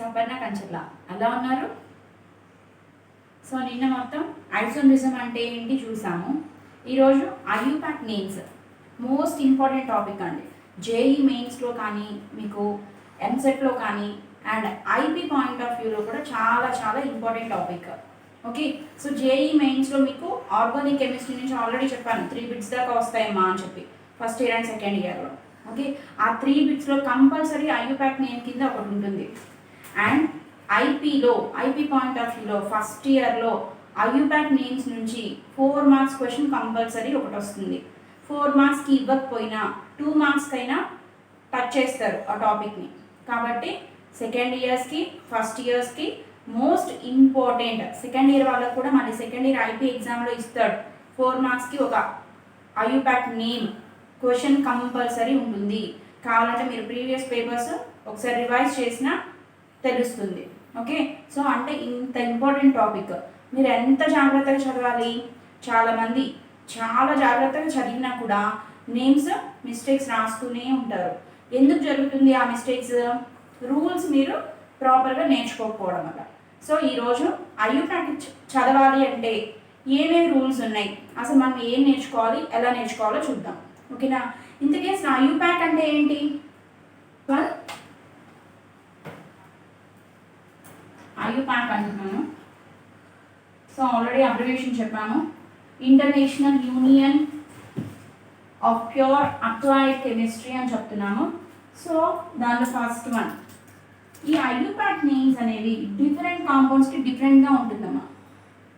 అపర్ణ కంచర్ల. ఎలా ఉన్నారు? సో నిన్న మొత్తం ఐసోమరిజం అంటే ఏంటి చూసాము. ఈరోజు IUPAC names most important topic అండి. జేఈ మెయిన్స్లో కానీ మీకు ఎంసెట్లో కానీ అండ్ ఐపీ పాయింట్ ఆఫ్ వ్యూలో కూడా చాలా చాలా important topic. Okay, so JEE మెయిన్స్లో మీకు ఆర్గానిక్ కెమిస్ట్రీ నుంచి ఆల్రెడీ చెప్పాను 3 బిట్స్ దాకా వస్తాయమ్మా అని చెప్పి ఫస్ట్ ఇయర్ అండ్ సెకండ్ ఇయర్లో. ఓకే, ఆ 3 బిట్స్లో కంపల్సరీ ఐయుపాక్ నేమ్ కింద ఒకటి ఉంటుంది. అండ్ ఐపీలో ఐపీ పాయింట్ ఆఫ్ వ్యూలో ఫస్ట్ ఇయర్లో ఐయుపాక్ నేమ్స్ నుంచి 4 మార్క్స్ క్వశ్చన్ కంపల్సరీ ఒకటి వస్తుంది. 4 మార్క్స్కి ఇవ్వకపోయినా 2 మార్క్స్కి అయినా టచ్ చేస్తారు ఆ టాపిక్ని. కాబట్టి సెకండ్ ఇయర్స్కి ఫస్ట్ ఇయర్స్కి మోస్ట్ ఇంపార్టెంట్. సెకండ్ ఇయర్ వాళ్ళకు కూడా మళ్ళీ సెకండ్ ఇయర్ ఐపీ ఎగ్జామ్లో ఇస్తాడు 4 మార్క్స్కి ఒక ఐయుపాక్ నేమ్ క్వశ్చన్ కంపల్సరీ ఉంటుంది. కావాలంటే మీరు ప్రీవియస్ పేపర్స్ ఒకసారి రివైజ్ చేసినా తెలుస్తుంది. ఓకే, సో అంటే ఇంత ఇంపార్టెంట్ టాపిక్ మీరు ఎంత జాగ్రత్తగా చదవాలి. చాలామంది చాలా జాగ్రత్తగా చదివినా కూడా నేమ్స్ మిస్టేక్స్ రాస్తూనే ఉంటారు. ఎందుకు జరుగుతుంది ఆ మిస్టేక్స్? రూల్స్ మీరు ప్రాపర్గా నేర్చుకోకపోవడం వల్ల. సో ఈరోజు ఐయుపాక్ చదవాలి అంటే ఏమేమి రూల్స్ ఉన్నాయి, అసలు మనం ఏం నేర్చుకోవాలి, ఎలా నేర్చుకోవాలో చూద్దాం. ఓకేనా? ఇంతకీ అసలు ఐయుపాక్ అంటే ఏంటి? ఐయుపాక్ అంటున్నాను. సో ఆల్రెడీ అబ్రివేషన్ చెప్పాను. International union of pure applied chemistry అని చెప్తున్నాము. సో దాంట్లో ఫస్ట్ వన్, ఈ ఐయుపాక్ నేమ్స్ అనేవి డిఫరెంట్ కాంపౌండ్స్కి డిఫరెంట్గా ఉంటుందమ్మా.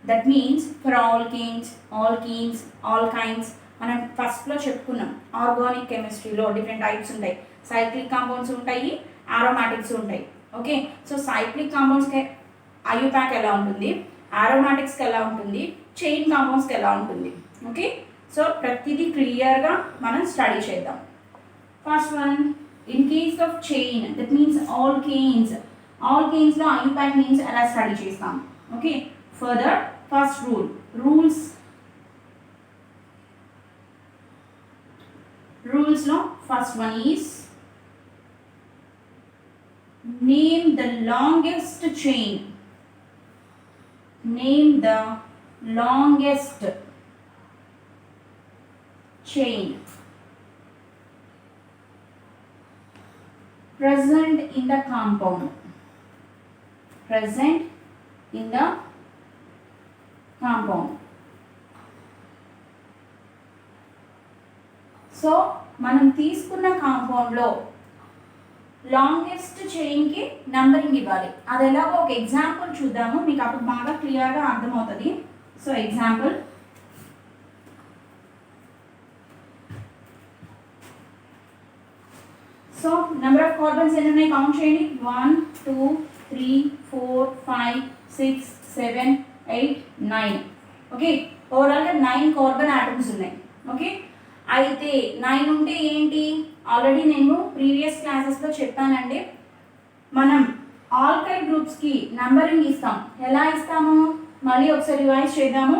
That means for alkanes, alkenes, alkynes మనం ఫస్ట్లో చెప్పుకున్నాం. ఆర్గానిక్ కెమిస్ట్రీలో డిఫరెంట్ టైప్స్ ఉంటాయి. సైక్లిక్ కాంపౌండ్స్ ఉంటాయి, ఆరోమాటిక్స్ ఉంటాయి. ఓకే, సో సైక్లిక్ కాంపౌండ్స్కి ఐయుపాక్ ఎలా ఉంటుంది, ఆరోమాటిక్స్కి ఎలా ఉంటుంది, చైన్ కాంపౌండ్స్కి ఎలా ఉంటుంది. ఓకే, సో ప్రతిదీ క్లియర్గా మనం స్టడీ చేద్దాం. First one, in case of chain that means alkanes. ఆల్కేన్స్లో ఐయుపాక్ నేమ్స్ ఎలా స్టడీ చేస్తాం. ఓకే, ఫర్దర్ ఫస్ట్ రూల్స్లో first one is name the longest chain. Name the longest chain present in the compound. Present in the compound. So మనం తీసుకున్న కాంపౌండ్లో longest చైన్కి numbering ఇవ్వాలి. అది ఎలాగో ఒక ఎగ్జాంపుల్ చూద్దాము, మీకు అప్పుడు బాగా క్లియర్గా అర్థమవుతుంది. So example, so number of carbons ఎన్ని ఉన్నాయి కౌంట్ చేయండి. 1 2 3 4 5 6 7 8 9. ఓకే, ఓవరాల్గా 9 కార్బన్ ఆటమ్స్ ఉన్నాయి. ఓకే, అయితే 9 ఉంటే ఏంటి, ఆల్రెడీ నేను ప్రీవియస్ క్లాసెస్లో చెప్పానండి. మనం ఆల్కైల్ గ్రూప్స్కి నంబరింగ్ ఇస్తాం. ఎలా ఇస్తాము మళ్ళీ ఒకసారి రివైజ్ చేద్దాము.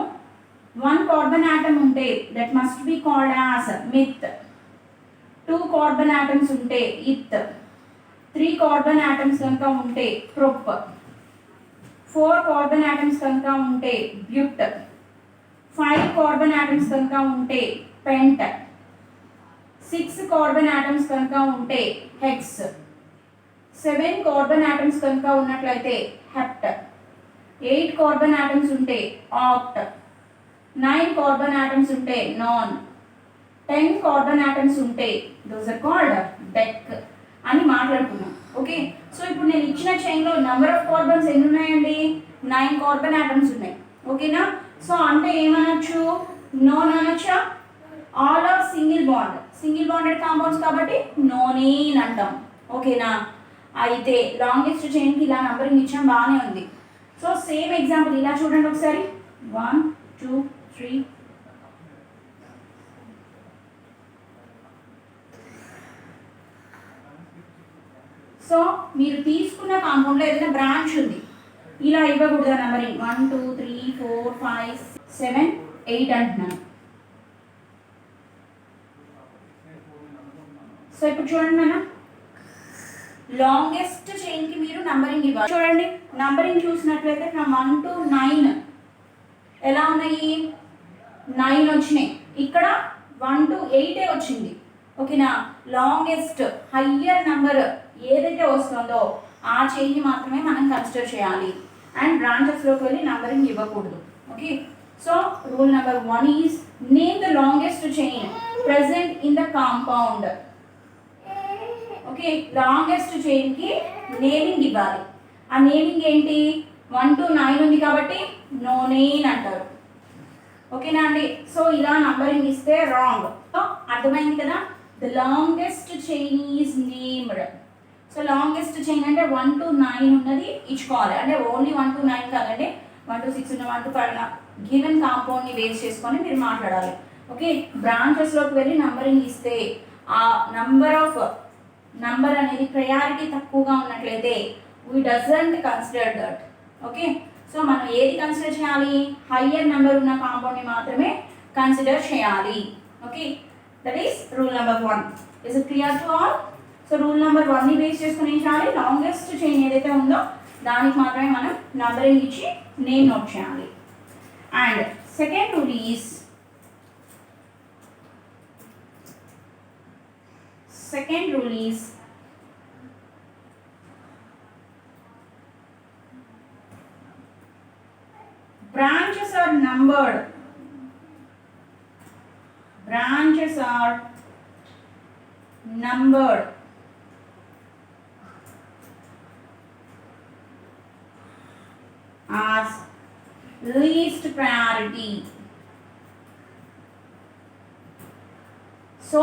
1 కార్బన్ ఆటమ్ ఉంటే that must be called as myth. 2 carbon atoms ఉంటే ఇత్. 3 కార్బన్ ఆటమ్స్ కనుక ఉంటే ప్రొప్. 4 కార్బన్ ఆటమ్స్ కనుక ఉంటే బ్యూట్. 5 కార్బన్ ఆటమ్స్ కనుక ఉంటే పెంట్. 6 కార్బన్ ఆటమ్స్ కనుక ఉంటే హెక్స్. 7 కార్బన్ ఆటమ్స్ కనుక ఉన్నట్లయితే హెప్ట్. 8 కార్బన్ ఆటమ్స్ ఉంటే ఆక్ట్. 9 కార్బన్ ఆటమ్స్ ఉంటే నాన్. 10 కార్బన్ ఆటమ్స్ ఉంటే దోస్ ఆర్ కాల్డ్ డెక్ అని మాట్లాడుకున్నాం. ఓకే, సో ఇప్పుడు నేను ఇచ్చిన చైన్లో నెంబర్ ఆఫ్ కార్బన్స్ ఎన్ని ఉన్నాయండి? 9 కార్బన్ ఆటమ్స్ ఉన్నాయి. ఓకేనా? సో అంటే ఏమనొచ్చు, నోన్ అనొచ్చా? All are single bonded compounds కాబట్టి నోనేన్ అంటాం. ఓకేనా? అయితే లాంగెస్ట్ చైన్కి ఇలా నంబరింగ్ ఇచ్చాం, బాగానే ఉంది. సో సేమ్ ఎగ్జాంపుల్ ఇలా చూడండి ఒకసారి. 1 2 3. సో మీరు తీసుకున్న కాంపౌండ్లో ఏదైనా బ్రాంచ్ ఉంది, ఇలా ఇవ్వకూడదు నంబరింగ్. 1 2 3 4 5 7 8 అంటున్నాను. సో ఇప్పుడు చూడండి నాన్న, లాంగెస్ట్ చైన్కి మీరు నంబరింగ్ ఇవ్వాలి. చూడండి నంబరింగ్ చూసినట్లయితే ఫ్రమ్ 1 to 9 ఎలా ఉన్నాయి, 9 వచ్చినాయి. ఇక్కడ 1 to 8 వచ్చింది. ఓకేనా, లాంగెస్ట్ హయ్యర్ నెంబర్ ఏదైతే వస్తుందో ఆ చైన్ని మాత్రమే మనం కన్సిడర్ చేయాలి. అండ్ బ్రాంచెస్లోకి వెళ్ళి నంబరింగ్ ఇవ్వకూడదు. Okay, so rule number 1 is name the longest chain present in the compound. Okay, longest చైన్కి నేమింగ్ ఇవ్వాలి. ఆ నేమింగ్ ఏంటి, 1 to 9 ఉంది కాబట్టి నో నేమ్ అంటారు. ఓకేనా అండి, సో ఇలా నంబరింగ్ ఇస్తే రాంగ్. సో అర్థమైంది కదా, the longest chain is named. So longest chain అంటే 1 to 9 ఉన్నది ఇచ్చుకోవాలి. అంటే ఓన్లీ 1 to 9 కాదండి, 1 to 6 ఉన్న 1 to 5 గివెన్ కాంపౌండ్ని బేస్ చేసుకొని మీరు మాట్లాడాలి. ఓకే, బ్రాంచెస్లోకి వెళ్ళి నంబరింగ్ ఇస్తే ఆ నంబర్ అనేది ప్రయారిటీ తక్కువగా ఉన్నట్లయితే we doesn't consider that. Okay, so మనం ఏది కన్సిడర్ చేయాలి, హయ్యర్ నెంబర్ ఉన్న కాంపౌండ్ని మాత్రమే కన్సిడర్ చేయాలి. Okay, that is rule number 1. Is it clear to all? So rule number 1ని బేస్ చేసుకుని ఏం చేయాలి, లాంగెస్ట్ చైన్ ఏదైతే ఉందో దానికి మాత్రమే మనం నంబరింగ్ ఇచ్చి నేమ్ నోట్ చేయాలి. And second rule is branches are numbered. As least priority. So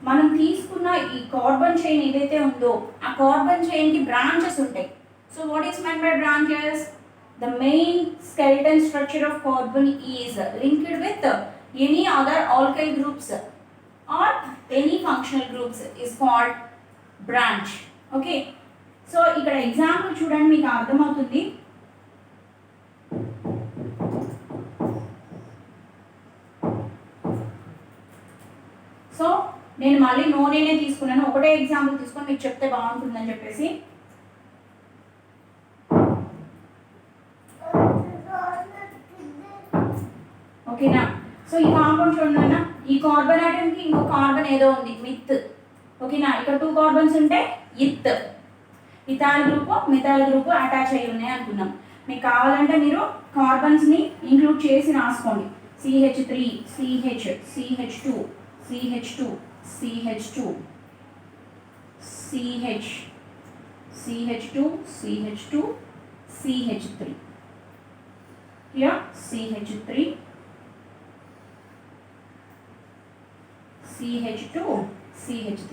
మనం తీసుకున్న ఈ కార్బన్ చైన్ ఏదైతే ఉందో ఆ కార్బన్ చైన్కి బ్రాంచెస్ ఉంటాయి. So what is meant by branches? The main skeleton structure of carbon is linked with any other alkyl groups or any functional groups is called branch. Okay, so ఇక్కడ example చూడండి మీకు అర్థమవుతుంది. So నేను మళ్ళీ నోనేనే తీసుకున్నాను, ఒకటే example తీసుకొని మీకు చెప్తే బాగుంటుందని చెప్పేసి. ఓకేనా, సో ఈ కాంపౌండ్ చూడండి, ఈ కార్బన్ ఆటంకి ఇంకో కార్బన్ ఏదో ఉంది మిత్. ఓకేనా, ఇక్కడ 2 కార్బన్స్ ఉంటే ఇథాల్ గ్రూప్ అటాచ్ అయ్యి ఉన్నాయి అనుకున్నాం. మీకు కావాలంటే మీరు కార్బన్స్ని ఇంక్లూడ్ చేసి రాసుకోండి. CH3 CH CH2 CH2 CH2 CH CH2 CH2 CH3 here CH3 CH2 CH3.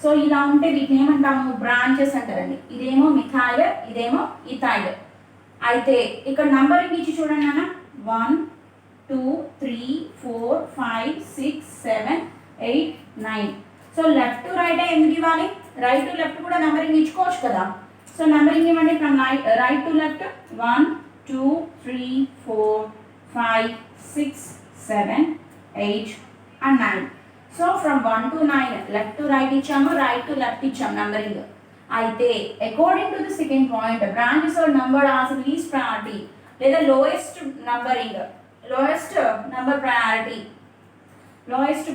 So ఇలా ఉంటే వీటిని ఏమంటాము, బ్రాంచెస్ అంటారండి. ఇదేమో మిథైల్, ఇదేమో ఇథైల్. అయితే ఇక్కడ నంబరింగ్ ఇచ్చి చూడండి అన్న, 1 2 3 4 5 6 7 8 9. సో లెఫ్ట్ టు రైట్ ఎందుకు ఇవ్వాలి, రైట్ టు లెఫ్ట్ కూడా నంబరింగ్ ఇచ్చుకోవచ్చు కదా. సో నంబరింగ్ ఇవ్వండి from right to left, 1 2 3 4 5 6 7 8 and 9. So from 1 to 9 left to right ఇచ్చాము, రైట్ టు లెఫ్ట్ ఇచ్చాము నంబరింగ్. అయితే according to the second point, branches are numbered as least priority లేదా lowest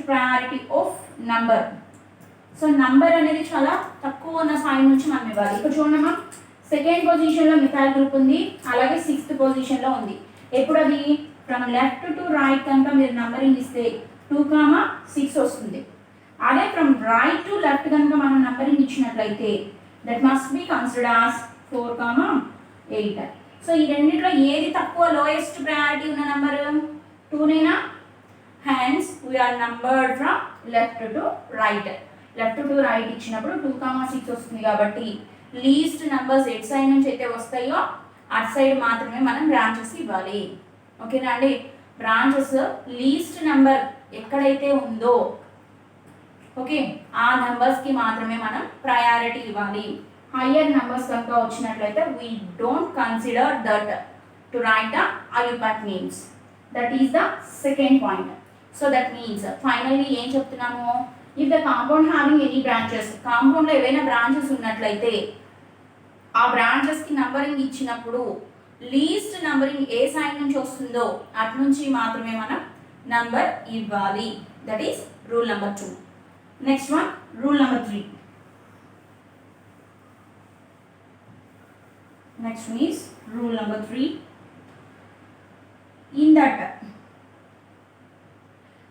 priority of number. So number అనేది చాలా తక్కువ ఉన్న sign నుంచి మనం ఇవ్వాలి. ఇక్కడ చూడమ్మా, సెకండ్ పొజిషన్లో మిథైల్ గ్రూప్ ఉంది, అలాగే 6th పొజిషన్లో ఉంది. ఎప్పుడు అది ఫ్రమ్ లెఫ్ట్ టు రైట్ కనుక మీరు నంబరింగ్ ఇస్తే 2, 6 వస్తుంది. అదే ఫ్రమ్ రైట్ టు లెఫ్ట్ కనుక మనం నంబరింగ్ ఇచ్చినట్లయితే that must be considered as 4, 8. So ఈ రెండింటిలో ఏది తక్కువ లోయెస్ట్ ప్రయారిటీ ఉన్న నెంబర్, 2నేనా? Hence we are numbered from left to right. Left to right ఇచ్చినప్పుడు 2, 6 వస్తుంది కాబట్టి లీస్ట్ నెంబర్స్ ఎట్ సైడ్ నుంచి అయితే వస్తాయో అటు సైడ్ మాత్రమే మనం బ్రాంచెస్ ఇవ్వాలి. ఓకేనా అండి, బ్రాంచెస్ లీస్ట్ నెంబర్ ఎక్కడైతే ఉందో ఓకే ఆ నెంబర్స్కి మాత్రమే మనం ప్రయారిటీ ఇవ్వాలి. హయ్యర్ నెంబర్స్ కనుక వచ్చినట్లయితే we don't consider that to write the IUPAC names. That is the second point. So that means finally ఏం చెప్తున్నాము, if the compound having any branches, కాంపౌండ్లో ఏవైనా బ్రాంచెస్ ఉన్నట్లయితే ఆ బ్రాంచెస్కి నంబరింగ్ ఇచ్చినప్పుడు లీస్ట్ నంబరింగ్ ఏ సైడ్ నుంచి వస్తుందో అటు నుంచి మాత్రమే మనం నంబర్ ఇవ్వాలి. That is rule number 2. Next one rule number 3. Next one is rule number 3. In that,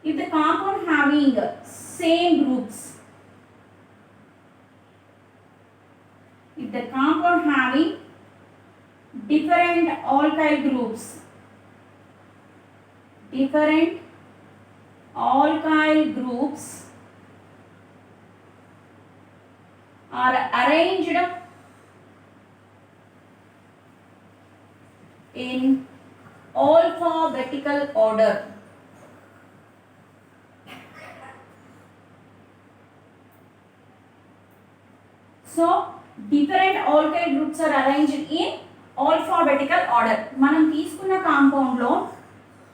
if the compound having same groups, if the compound having different alkyl groups, different alkyl groups are arranged in alphabetical order. So different alkyl groups are arranged in alphabetical order. మనం తీసుకున్న compound లో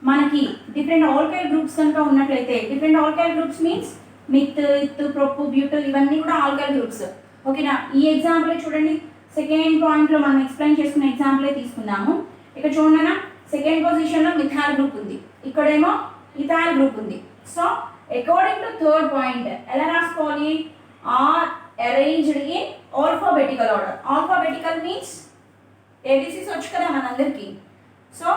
మనకి different alkyl groups కనుక ఉన్నట్లయితే, different alkyl groups means meth, eth, prop, butyl ఇవన్నీ కూడా alkyl groups. ఓకేనా? ఈ ఎగ్జాంపుల్ చూడండి, సెకండ్ పాయింట్ లో మనం ఎక్స్ప్లెయిన్ చేసుకున్న ఎగ్జాంపులే తీసుకుందాము. ఇక్కడ చూడండి, సెకండ్ పొజిషన్ లో మిథాయిల్ గ్రూప్ ఉంది, ఇక్కడేమో ఇథైల్ గ్రూప్ ఉంది. So according to third point ఎలా రాసుకోవాలి? Are arranged in alphabetical order. Alphabetical means ABCs వచ్చు కదా మనందరికీ. సో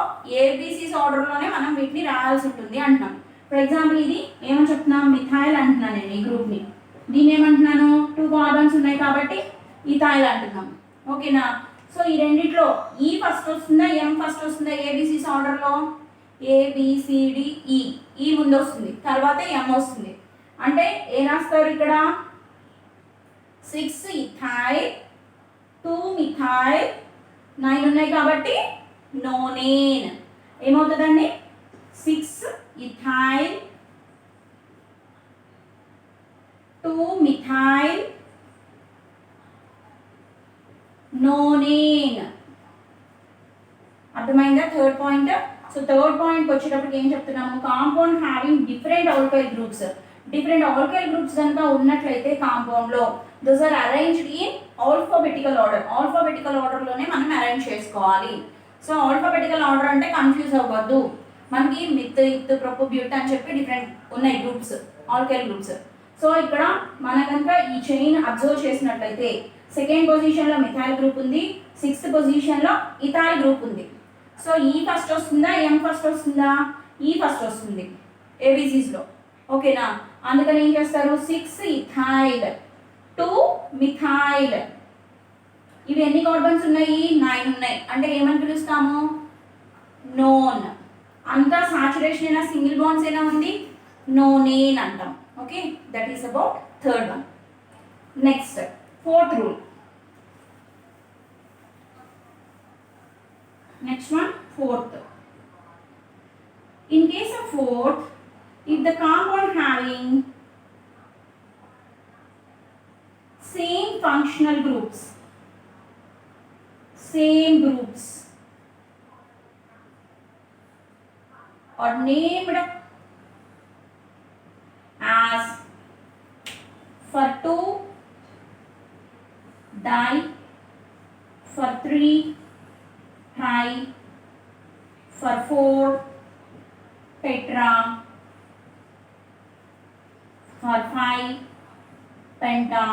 ఏబిసిస్ ఆర్డర్లోనే మనం వీటిని రాయాల్సి ఉంటుంది అంటున్నాం. ఫర్ ఎగ్జాంపుల్ ఇది ఏమని చెప్తున్నాం? మిథైల్ అంటున్నాను నేను ఈ గ్రూప్ని. దీన్ని ఏమంటున్నాను? 2 కార్బన్స్ ఉన్నాయి కాబట్టి ఇథైల్ అంటున్నాం. ఓకేనా? సో ఈ రెండిట్లో ఈ ఫస్ట్ వస్తుందా, ఎం ఫస్ట్ వస్తుందా? ఏబిసిస్ ఆర్డర్లో ABCDE, ఈ ముందు వస్తుంది, తర్వాత ఎం వస్తుంది. అంటే ఏం రాస్తారు ఇక్కడ? 6 ఇథైల్, 2 మిథైల్, 9 ఉన్నాయి కాబట్టి నోనేన్. ఏమవుతుందండి? 6 ఇథైల్, 2 మిథైల్, నోనేన్. అర్థమైందా థర్డ్ పాయింట్? సో థర్డ్ పాయింట్కి వచ్చేటప్పటికి ఏం చెప్తున్నాము? Compound having different alkyl groups. Different alkyl groups కనుక ఉన్నట్లయితే కాంపౌండ్లో those are arranged in alphabetical order. Alphabetical ఆర్డర్లోనే మనం అరేంజ్ చేసుకోవాలి. సో ఆల్ఫాబెటికల్ ఆర్డర్ అంటే కన్ఫ్యూజ్ అవ్వద్దు. మనకి మిత్, ఇత్, ప్రొప్, బ్యూట్ అని చెప్పి డిఫరెంట్ ఉన్నాయి గ్రూప్స్, ఆల్కైల్ గ్రూప్స్. సో ఇక్కడ మన కనుక ఈ చైన్ అబ్జర్వ్ చేసినట్లయితే సెకండ్ పొజిషన్లో మిథైల్ గ్రూప్ ఉంది, 6th పొజిషన్లో ఇథైల్ గ్రూప్ ఉంది. సో ఈ ఫస్ట్ వస్తుందా, ఎం ఫస్ట్ వస్తుందా? ఈ ఫస్ట్ వస్తుంది ఏబిసిస్లో. ఓకేనా? అందుకని ఏం చేస్తారు? 6 ఇథైల్, 2 మిథైల్. ఇవి ఎన్ని కార్బన్స్ ఉన్నాయి? 9 ఉన్నాయి. అంటే ఏమని పిలుస్తాము? నోన్. అంతా సాచురేషన్ అయినా సింగిల్ బాండ్స్ అయినా ఉంది, నోనేన్ అంటాం. Okay, that is about third one. Next fourth rule. Next one, fourth. In case of fourth, if the compound having same functional groups, same groups are named as for 2 di, for 3 tri, for 4 tetra, for 5 penta,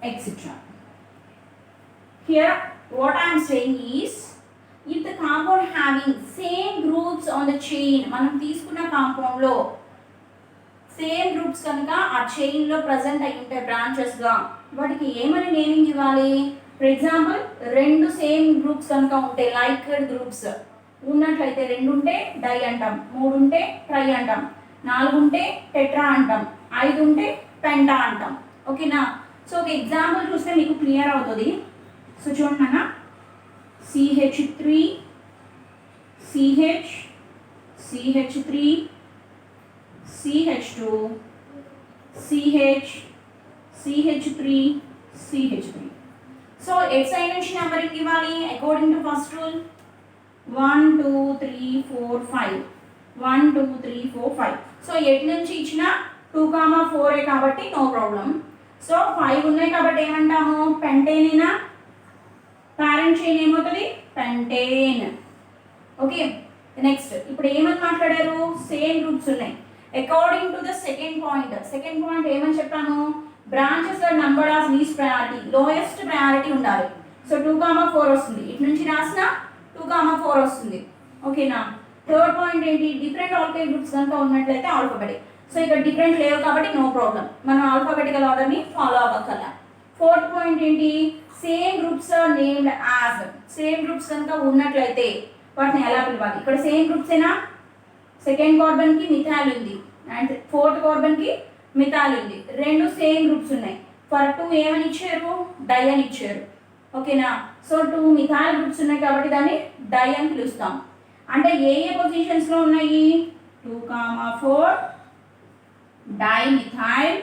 etc. Here what I am saying is, if the compound having same groups on the chain, మనం తీసుకున్న compound లో same groups కనుక ఆ chain లో present అయి ఉంటాయి branches గా, వాటికి ఏమని నేమింగ్ ఇవ్వాలి? ఫర్ ఎగ్జాంపుల్ 2 సేమ్ గ్రూప్స్ కనుక ఉంటే, లైక్డ్ గ్రూప్స్ ఉన్నట్లయితే 2 ఉంటే డై అంటాం, 3 ఉంటే ట్రై అంటాం, 4 ఉంటే టెట్రా అంటాం, 5 ఉంటే పెంటా అంటాం. ఓకేనా? సో ఒక ఎగ్జాంపుల్ చూస్తే మీకు క్లియర్ అవుతుంది. సో చూడండి అన్న, CH3 CH, CH3 CH2 CH, CH3 CH3. So at side నుంచి నెంబరింగ్ ఇవ్వాలి according to first rule. 1 2 3 4 5, 1 2 3 4 5. So at నుంచి ఇచ్చిన 2,4 కాబట్టి నో ప్రాబ్లం. సో 5 ఉన్నాయి కాబట్టి ఏమంటాము, పెంటేనేనా, పేరెంట్ చైన్ ఏమవుతుంది, పెంటేన్. ఓకే, నెక్స్ట్ ఇప్పుడు ఏమని మాట్లాడారు, సేమ్ గ్రూప్స్ ఉన్నాయి. According to the second point ఏమని చెప్పాను, branches are numbered of least priority, lowest priority ఉండాలి. సో 2,4 వస్తుంది, ఇటు నుంచి రాసిన 2,4 వస్తుంది. ఓకేనా. థర్డ్ పాయింట్ ఏంటి, డిఫరెంట్ ఆల్కైల్ గ్రూప్స్ కనుక ఉన్నట్లయితే ఆల్ఫాబెటిక్. సో ఇక్కడ డిఫరెంట్ లేవు కాబట్టి నో ప్రాబ్లం, మనం ఆల్ఫాబెటికల్ ఆర్డర్ని ఫాలో అవ్వక్కల. ఫోర్త్ పాయింట్ ఏంటి, same groups are named as. Same groups కనుక ఉన్నట్లయితే వాటిని ఎలా పిలవాలి, ఇక్కడ సేమ్ గ్రూప్స్ ఏనా, సెకండ్ కార్బన్కి మిథాయిల్ ఉంది అండ్ ఫోర్త్ కార్బన్కి మిథాయిల్ ఉంది, రెండు సేమ్ గ్రూప్స్ ఉన్నాయి. ఫర్ 2 ఏమని ఇచ్చారు, డై అని ఇచ్చారు. ఓకేనా. సో 2 మిథాయిల్ గ్రూప్స్ ఉన్నాయి కాబట్టి దాన్ని డై అని పిలుస్తాం. అంటే ఏ పొజిషన్స్లో ఉన్నాయి, 2,4 dimethyl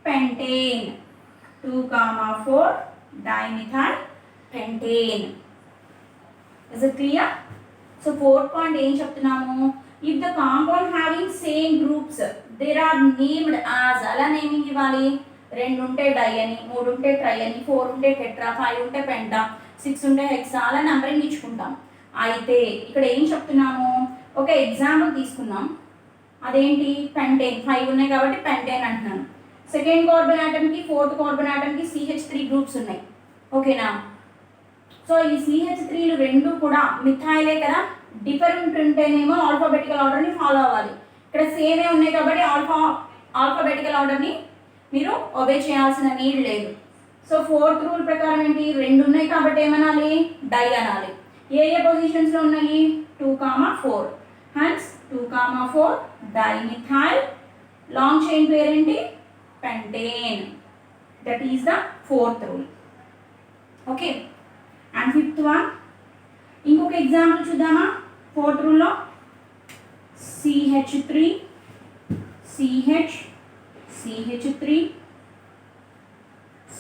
pentane, 2,4 dimethyl pentane. Is it clear? So fourth point ఏం చెప్తున్నాము, if the compound having same groups there are named as. అలా నేమింగ్ ఇవ్వాలి, 2 ఉంటే డై అని, 3 ఉంటే ట్రై అని, 4 ఉంటే టెట్రా, 5 ఉంటే పెంటా, 6 ఉంటే హెక్సా, అలా నంబరింగ్ ఇచ్చుకుంటాం. అయితే ఇక్కడ ఏం చెప్తున్నాము, ఒక ఎగ్జాంపుల్ తీసుకున్నాం, అదేంటి, పెంటేన్. 5 ఉన్నాయి కాబట్టి పెంటేన్ అంటున్నాను. సెకండ్ కార్బన్ ఆటమ్కి ఫోర్త్ కార్బన్ ఆటమ్కి CH3 గ్రూప్స్ ఉన్నాయి. ఓకేనా. సో ఈ CH3లు రెండు కూడా మిథాయిలే కదా, డిఫరెంట్ ఉంటేనేమో ఆల్ఫాబెటికల్ ఆర్డర్ని ఫాలో అవ్వాలి. ఇక్కడ సేమే ఉన్నాయి కాబట్టి ఆల్ఫాబెటికల్ ఆర్డర్ని మీరు ఒబే చేయాల్సిన నీడ్ లేదు. సో ఫోర్త్ రూల్ ప్రకారం ఏంటి, 2 ఉన్నాయి కాబట్టి ఏమనాలి, డై అనాలి. ఏ పొజిషన్స్లో ఉన్నాయి, 2,4. హన్స్ 2,4 డైమిథైల్, లాంగ్ చైన్ పేరేంటి, pentane. That is the fourth rule. Okay. And fifth one, ఇంకొక ఎగ్జాంపుల్ చూద్దామా. ఫోర్త్ రూల్లో CH3 CH CH3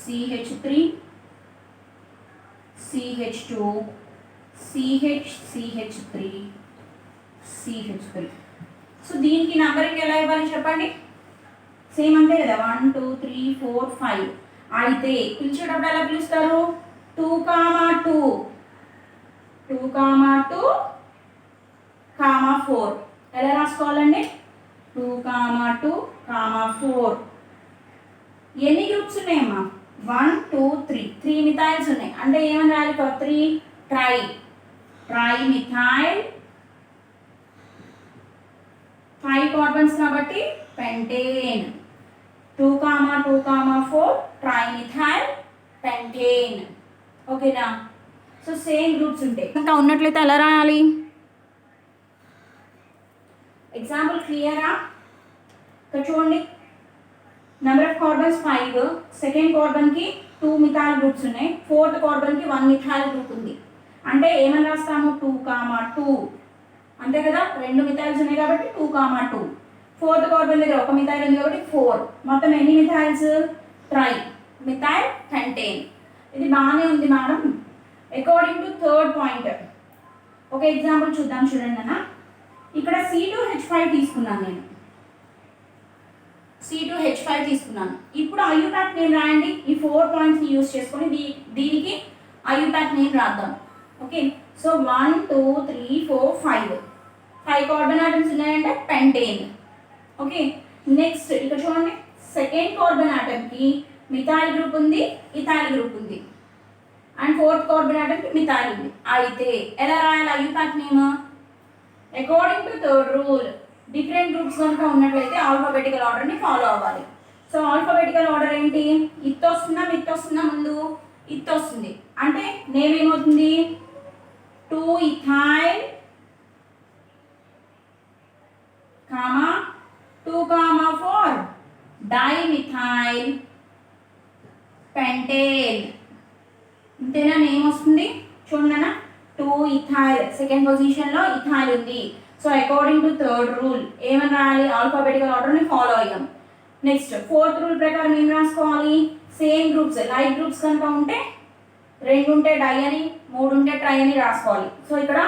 CH3 CH2 CH CH3 CH3. So దీనికి నంబరింగ్ ఎలా ఇవ్వాలి చెప్పండి, సేమ్ అంతే కదా, 1 2 3 4 5. అయితే పిలిచేటప్పుడు ఎలా పిలుస్తారు, 2,2 2,2 4. ఎలా రాసుకోవాలండి, 2,2 4. ఎన్ని గ్రూప్స్ ఉన్నాయమ్మా, 1 2 3, 3 మిథైల్స్ ఉన్నాయి. అంటే ఏమని రాయాలి, 3 ట్రైమిథైల్, 5 కార్బన్స్ కాబట్టి పెంటేన్. 2,2 4 trimethyl pentane. ఓకేనా. సో సేమ్ గ్రూప్స్ ఉంటాయి ఇంకా ఉన్నట్లయితే ఎలా రాయాలి, ఎగ్జాంపుల్ క్లియరా. ఇక్కడ చూడండి, నెంబర్ ఆఫ్ కార్బన్స్ 5, సెకండ్ కార్బన్కి 2 మిథైల్ గ్రూప్స్ ఉన్నాయి, ఫోర్త్ కార్బన్కి 1 మిథైల్ గ్రూప్ ఉంది. అంటే ఏమని రాస్తాము, 2,2 అంతే కదా, 2 మిథైల్స్ ఉన్నాయి కాబట్టి 2,2. ఫోర్త్ కార్బన్ దగ్గర 1 మిథైల్ ఉంది కాబట్టి 4. మొత్తం ఎన్ని మిథైల్స్, ట్రై మిథైల్ పెంటేన్. ఇది బాగానే ఉంది madam. According to third point ఒక ఎగ్జాంపుల్ చూద్దాం. చూడండి అన్న, ఇక్కడ C2H5 తీసుకున్నాను నేను, C2H5 తీసుకున్నాను. ఇప్పుడు ఐయుపాక్ నేమ్ రాయండి. ఈ 4 పాయింట్స్ని యూజ్ చేసుకొని దీనికి ఐయుపాక్ నేమ్ రాద్దాం. ఓకే. సో 1 2 3 4 5 కార్బన్ ఆటమ్స్ ఉన్నాయంటే పెంటేన్. ఓకే. నెక్స్ట్ ఇక్కడ చూడండి, సెకండ్ కార్బన్ ఆటమ్కి మిథైల్ గ్రూప్ ఉంది, ఇథైల్ గ్రూప్ ఉంది, అండ్ ఫోర్త్ కార్బన్ ఆటమ్కి మిథైల్ ఉంది. అయితే ఎలా రాయాలి IUPAC name, according to third rule different groups కనుక ఉన్నట్లయితే ఆల్ఫాబెటికల్ ఆర్డర్ని ఫాలో అవ్వాలి. సో ఆల్ఫాబెటికల్ ఆర్డర్ ఏంటి, ఇత్ వస్తుందా మిత్ వస్తుందా, ముందు ఇత్ వస్తుంది. అంటే నేమ్ ఏమవుతుంది, 2 ఇథైల్ 2,4 డైమిథైల్ పెంటేన్. ఇంతేనా, నేమ్ వస్తుంది. చూడన్నా, 2 ఇథైల్, సెకండ్ పొజిషన్లో ఇథైల్ ఉంది. So according to third rule ఏమని రాయాలి, ఆల్ఫాబెటికల్ ఆర్డర్ని ఫాలో అయ్యాం. నెక్స్ట్ ఫోర్త్ రూల్ ప్రకారం ఏం రాసుకోవాలి, సేమ్ గ్రూప్స్ లైక్ గ్రూప్స్ కనుక ఉంటే 2 ఉంటే డై అని, 3 ఉంటే ట్రై అని రాసుకోవాలి. సో ఇక్కడ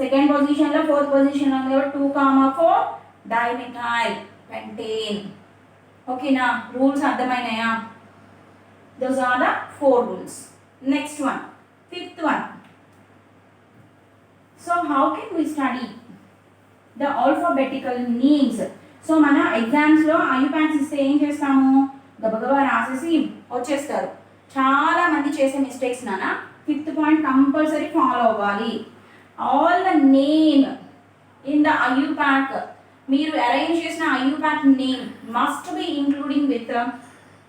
సెకండ్ పొజిషన్లో ఫోర్త్ పొజిషన్లో ఉంది కాబట్టి 2,4 డైమిథైల్ pentane. ఓకేనా, రూల్స్ అర్థమైనాయా? Those are the 4 rules. Next one, fifth one. So how can we study the alphabetical names? So మన ఎగ్జామ్స్లో ఐయుపాక్స్ ఇస్తే ఏం చేస్తాము, గబగబా రాసేసి వచ్చేస్తారు. చాలా మంది చేసే మిస్టేక్స్ నాన్న. ఫిఫ్త్ పాయింట్ కంపల్సరీ ఫాలో అవ్వాలి. All the name in the IUPAC, మీరు అరేంజ్ చేసిన IUPAC name must be including with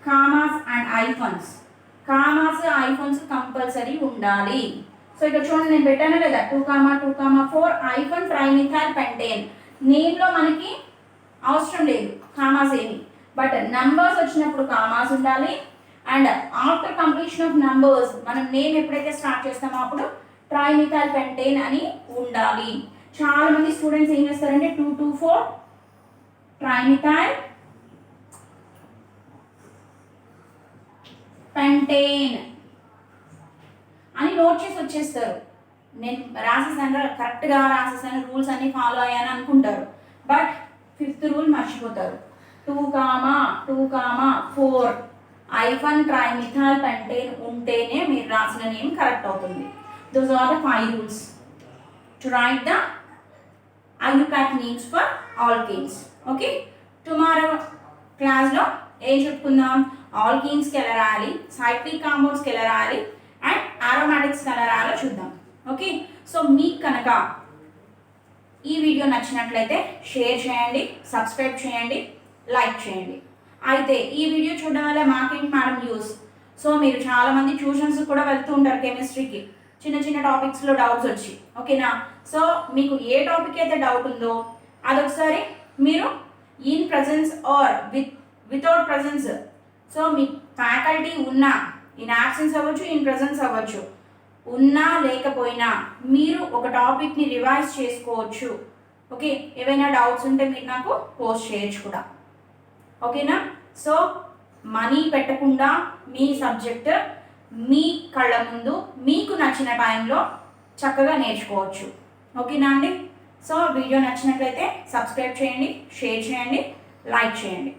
commas and hyphens. Commas hyphens compulsory ఉండాలి. సో ఇక్కడ చూడండి, నేను పెట్టాను లేదా 2,2,4 ఐఫన్ ట్రైమిథైల్ పెంటేన్. నేమ్లో మనకి అవసరం లేదు కామాస్ ఏమి, బట్ నంబర్స్ వచ్చినప్పుడు కామాస్ ఉండాలి. And after completion of numbers మనం నేమ్ ఎప్పుడైతే స్టార్ట్ చేస్తామో అప్పుడు ట్రైమిథైల్ పెంటేన్ అని ఉండాలి. చాలా మంది స్టూడెంట్స్ ఏం చేస్తారంటే 2,2,4 ట్రైమిథైల్ పెంటేన్ అని నోట్ చేసి వచ్చేస్తారు. నేను రాసేసాను, కరెక్ట్గా రాసేసాను, రూల్స్ అన్ని ఫాలో అయ్యాను అనుకుంటారు. బట్ ఫిఫ్త్ రూల్ మర్చిపోతారు. 2,2,4 ఐఫన్ ట్రైమిథైల్ పెంటేన్ ఉంటేనే మీరు రాసిన నేమ్ కరెక్ట్ అవుతుంది. Those are the 5 rules to write the IUPAC names for alkenes. Okay, tomorrow క్లాస్లో ఏం చెప్పుకుందాం, ఆల్కీన్స్కి ఎలా రాయాలి, సైక్లిక్ కాంపౌండ్స్కి ఎలా రాయాలి, అండ్ ఆరోమాటిక్స్కి ఎలా రాయాలో చూద్దాం. ఓకే, సో మీకు కనుక ఈ వీడియో నచ్చినట్లయితే షేర్ చేయండి, సబ్స్క్రైబ్ చేయండి, లైక్ చేయండి. అయితే ఈ వీడియో చూడడం వల్ల మాకేంటి మేడం యూస్? సో మీరు చాలామంది ట్యూషన్స్ కూడా వెళ్తూ ఉంటారు కెమిస్ట్రీకి, చిన్న చిన్న టాపిక్స్లో డౌట్స్ వచ్చి. ఓకేనా, సో మీకు ఏ టాపిక్ అయితే డౌట్ ఉందో అదొకసారి మీరు in presence or without presence, so మీ ఫ్యాకల్టీ ఉన్నా, ఇన్ యాబ్సెన్స్ అవ్వచ్చు, ఇన్ ప్రజెన్స్ అవ్వచ్చు, ఉన్నా లేకపోయినా మీరు ఒక టాపిక్ని రివైజ్ చేసుకోవచ్చు. ఓకే, ఏవైనా డౌట్స్ ఉంటే మీరు నాకు పోస్ట్ చేయొచ్చు కూడా. ఓకేనా, సో మనీ పెట్టకుండా మీ సబ్జెక్ట్ మీ కళ్ళ ముందు మీకు నచ్చిన టైంలో చక్కగా నేర్చుకోవచ్చు. ఓకేనా అండి? సో వీడియో నచ్చినట్లయితే సబ్స్క్రైబ్ చేయండి, షేర్ చేయండి, లైక్ చేయండి.